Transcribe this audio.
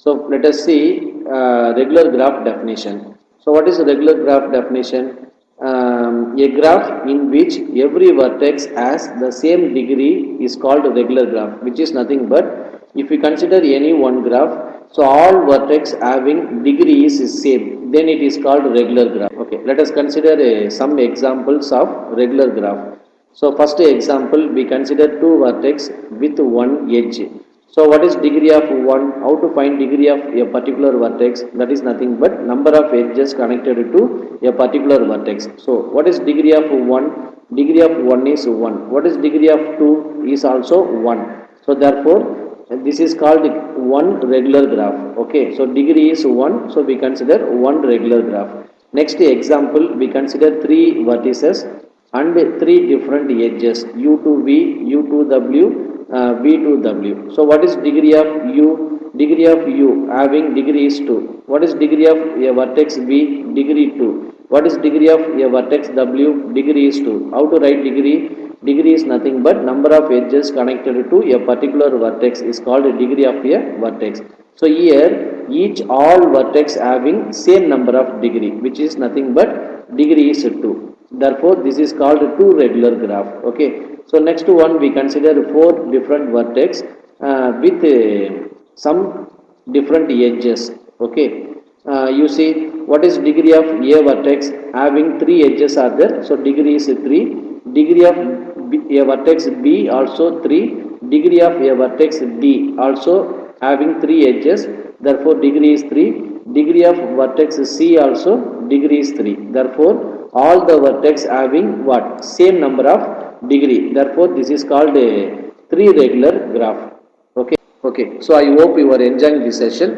So let us see regular graph definition. So what is regular graph definition? A graph in which every vertex has the same degree is called a regular graph, which is nothing but if we consider any one graph, so all vertex having degree is same, then it is called regular graph. Okay, let us consider some examples of regular graph. So first example, we consider two vertex with one edge. So what is degree of one? How to find degree of a particular vertex? That is nothing but number of edges connected to a particular vertex. So what is degree of one? Degree of one is one. What is degree of two? Is also one. So therefore this is called one regular graph. Okay, so degree is one, so we consider one regular graph. Next example, we consider three vertices and three different edges, u to v, u to w, v to w. So what is degree of u? Degree of u having degree is 2. What is degree of a vertex v? Degree 2. What is degree of a vertex w? Degree is 2. How to write degree? Degree is nothing but number of edges connected to a particular vertex is called a degree of a vertex. So here each all vertex having same number of degree, which is nothing but degree is 2. Therefore this is called two regular graph. Okay, so next one we consider four different vertex with some different edges. Okay, you see what is degree of a vertex? Having three edges are there, so degree is 3. Degree of a vertex b also 3. Degree of a vertex d also having three edges, therefore degree is 3. Degree of vertex c also degree is 3. Therefore all the vertex having what? Same number of degree. Therefore this is called a three regular graph. Okay, so I hope you are enjoying this session.